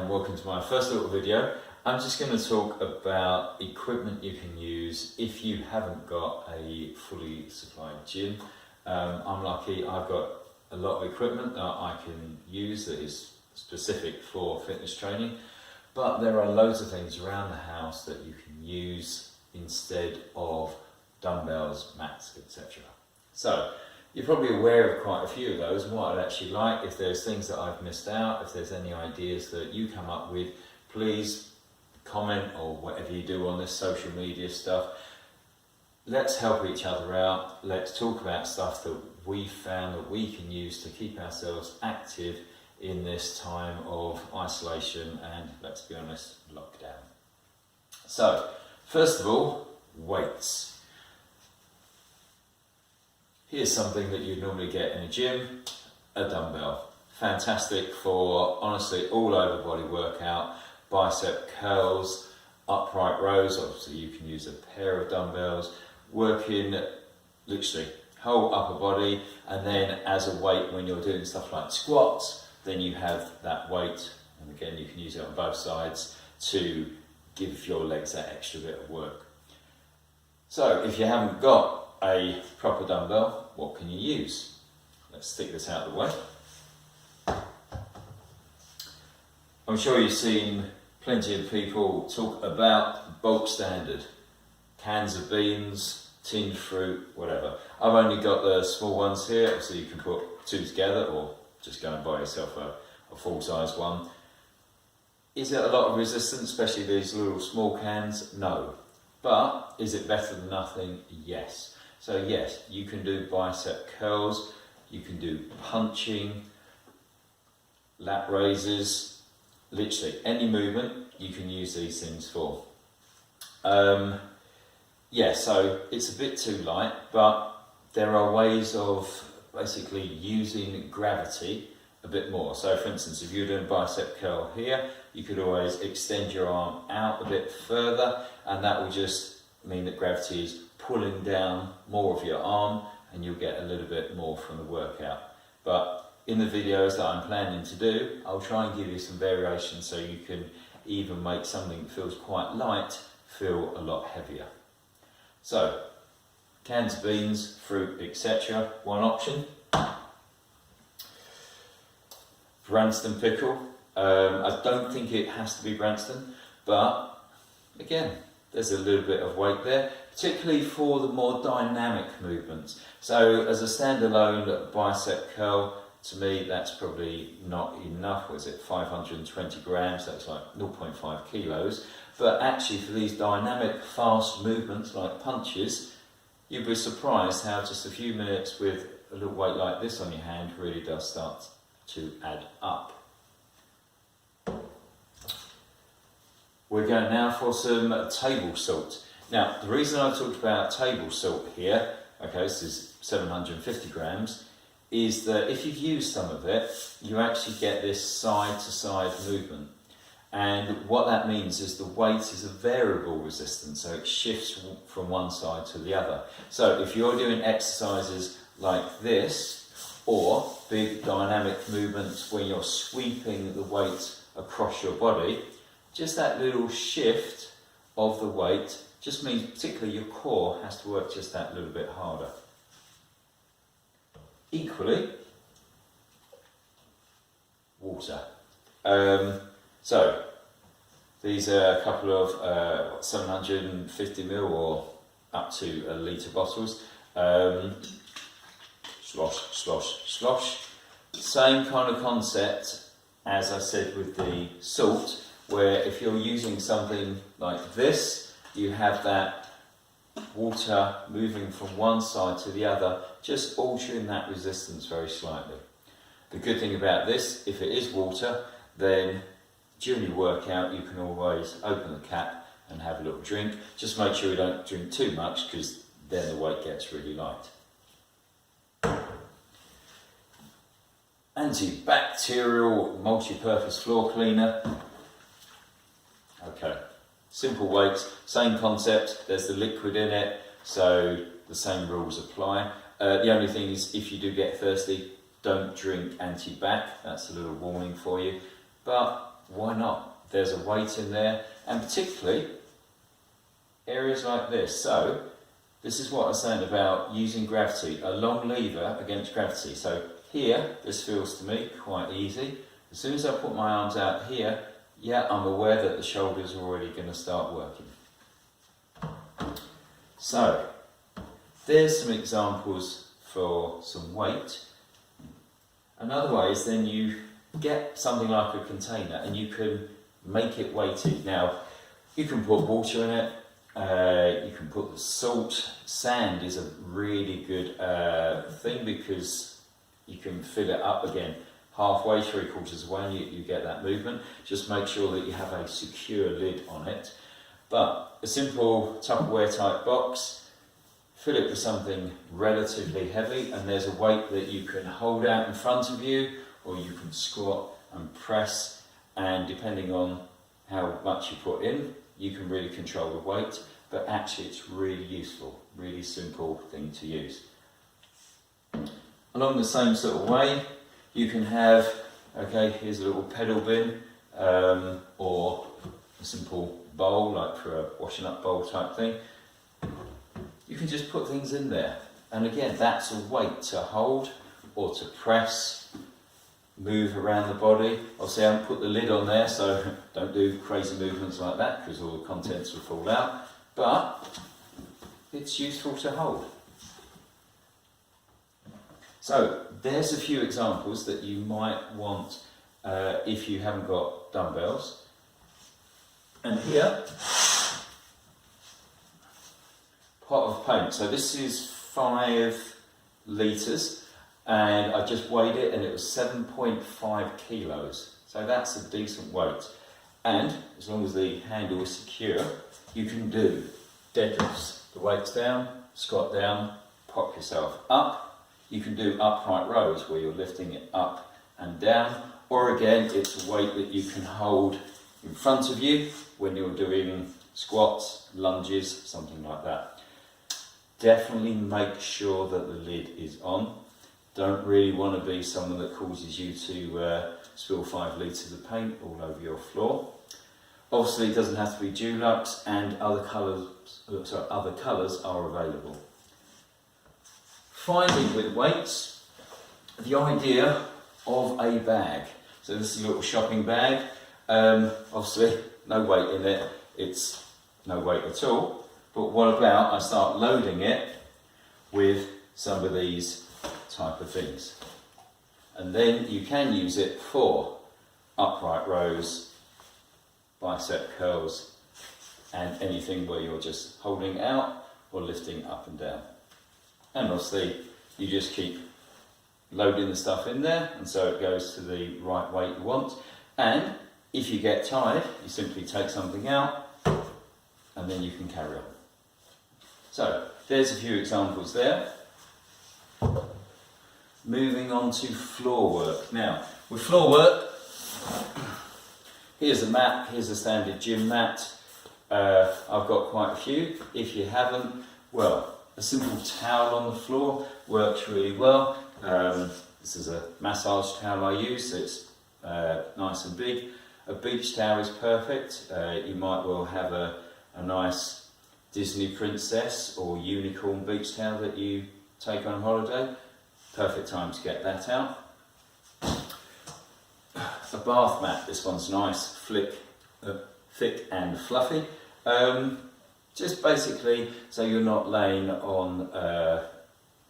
and welcome to my first little video. I'm just going to talk about equipment you can use if you haven't got a fully supplied gym. I'm lucky, I've got a lot of equipment that I can use that is specific for fitness training, but there are loads of things around the house that you can use instead of dumbbells, mats, etc. So you're probably aware of quite a few of those and what I'd actually like. If there's things that I've missed out, if there's any ideas that you come up with, please comment or whatever you do on this social media stuff. Let's help each other out. Let's talk about stuff that we found that we can use to keep ourselves active in this time of isolation and, let's be honest, lockdown. So, first of all, weights. Here's something that you'd normally get in a gym, a dumbbell. Fantastic for, honestly, all over body workout, bicep curls, upright rows. Obviously you can use a pair of dumbbells, working literally whole upper body, and then as a weight when you're doing stuff like squats, then you have that weight, and again you can use it on both sides to give your legs that extra bit of work. So if you haven't got a proper dumbbell, what can you use? Let's stick this out of the way. I'm sure you've seen plenty of people talk about bulk standard, cans of beans, tinned fruit, whatever. I've only got the small ones here, so you can put two together or just go and buy yourself a full-size one. Is it a lot of resistance, especially these little small cans? No. But is it better than nothing? Yes. So yes, you can do bicep curls, you can do punching, lat raises, literally any movement you can use these things for. Yeah, so it's a bit too light, but there are ways of basically using gravity a bit more. So for instance, if you're doing bicep curl here, you could always extend your arm out a bit further, and that will just mean that gravity is pulling down more of your arm and you'll get a little bit more from the workout. But in the videos that I'm planning to do, I'll try and give you some variations so you can even make something that feels quite light feel a lot heavier. So, cans of beans, fruit, etc. One option. Branston pickle. I don't think it has to be Branston, but again, there's a little bit of weight there, particularly for the more dynamic movements. So as a standalone bicep curl, to me that's probably not enough. Was it 520 grams? That's like 0.5 kilos. But actually for these dynamic fast movements like punches, you'd be surprised how just a few minutes with a little weight like this on your hand really does start to add up. We're going now for some table salt. Now, the reason I talked about table salt here, okay, this is 750 grams, is that if you've used some of it, you actually get this side-to-side movement. And what that means is the weight is a variable resistance, so it shifts from one side to the other. So if you're doing exercises like this, or big dynamic movements when you're sweeping the weight across your body, just that little shift of the weight just means particularly your core has to work just that little bit harder. Equally, water. So these are a couple of 750 ml or up to a litre bottles. Slosh, slosh, slosh. Same kind of concept as I said with the salt, where if you're using something like this, you have that water moving from one side to the other, just altering that resistance very slightly. The good thing about this, if it is water, then during your workout you can always open the cap and have a little drink. Just make sure you don't drink too much, because then the weight gets really light. Antibacterial multi-purpose floor cleaner. Okay, simple weights, same concept, there's the liquid in it, so the same rules apply. The only thing is, if you do get thirsty, don't drink anti-bac, that's a little warning for you. But why not? There's a weight in there, and particularly areas like this. So this is what I was saying about using gravity, a long lever against gravity. So here, this feels to me quite easy. As soon as I put my arms out here, yeah, I'm aware that the shoulders are already going to start working. So there's some examples for some weight. Another way is then you get something like a container and you can make it weighted. Now, you can put water in it, you can put the salt. Sand is a really good thing because you can fill it up again halfway, 3/4 of the way, and you get that movement. Just make sure that you have a secure lid on it. But a simple Tupperware type box, fill it with something relatively heavy, and there's a weight that you can hold out in front of you, or you can squat and press, and depending on how much you put in, you can really control the weight. But actually it's really useful, really simple thing to use. Along the same sort of way, you can have, okay, here's a little pedal bin, or a simple bowl, like for a washing up bowl type thing. You can just put things in there, and again, that's a weight to hold or to press, move around the body. Obviously I haven't put the lid on there, so don't do crazy movements like that because all the contents will fall out, but it's useful to hold. So there's a few examples that you might want if you haven't got dumbbells. And here, pot of paint. So this is 5 litres, and I just weighed it and it was 7.5 kilos. So that's a decent weight. And as long as the handle is secure, you can do deadlifts. The weight's down, squat down, pop yourself up. You can do upright rows where you're lifting it up and down, or again, it's a weight that you can hold in front of you when you're doing squats, lunges, something like that. Definitely make sure that the lid is on. Don't really want to be someone that causes you to spill 5 litres of paint all over your floor. Obviously, it doesn't have to be Dulux, and other colours are available. Finally, with weights, the idea of a bag. So this is a little shopping bag. Obviously, no weight in it. It's no weight at all. But what about I start loading it with some of these type of things? And then you can use it for upright rows, bicep curls, and anything where you're just holding it out or lifting up and down. And obviously you just keep loading the stuff in there, and so it goes to the right weight you want. And if you get tired, you simply take something out and then you can carry on. So there's a few examples there. Moving on to floor work. Now, with floor work, here's a mat, here's a standard gym mat. I've got quite a few. If you haven't, well, a simple towel on the floor works really well. This is a massage towel I use, so it's nice and big. A beach towel is perfect. You might well have a nice Disney princess or unicorn beach towel that you take on holiday. Perfect time to get that out. A bath mat, this one's nice, thick and fluffy. Just basically so you're not laying on a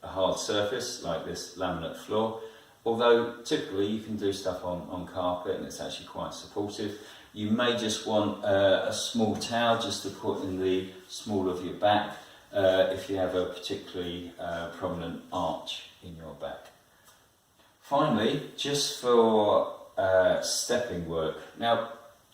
hard surface like this laminate floor, although typically you can do stuff on carpet and it's actually quite supportive. You may just want a small towel just to put in the small of your back if you have a particularly prominent arch in your back. Finally, just for stepping work. Now,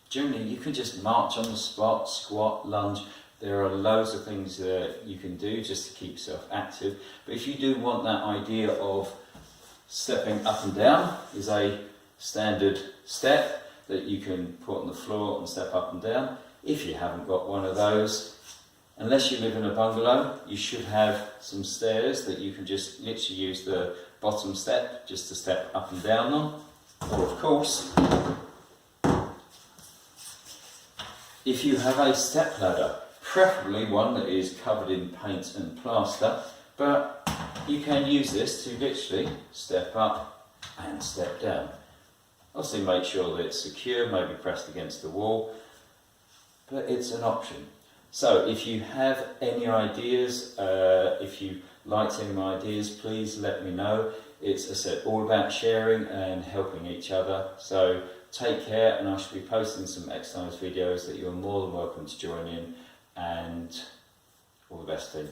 generally you can just march on the spot, squat, lunge. There are loads of things that you can do just to keep yourself active. But if you do want that idea of stepping up and down, is a standard step that you can put on the floor and step up and down. If you haven't got one of those, unless you live in a bungalow, you should have some stairs that you can just literally use the bottom step just to step up and down on. Or of course, If you have a step ladder, preferably one that is covered in paint and plaster, but you can use this to literally step up and step down. Also make sure that it's secure, maybe pressed against the wall, but it's an option. So if you have any ideas, if you liked any of my ideas, please let me know. It's, as I said, all about sharing and helping each other. So take care, and I shall be posting some exercise videos that you're more than welcome to join in, and all the best, team.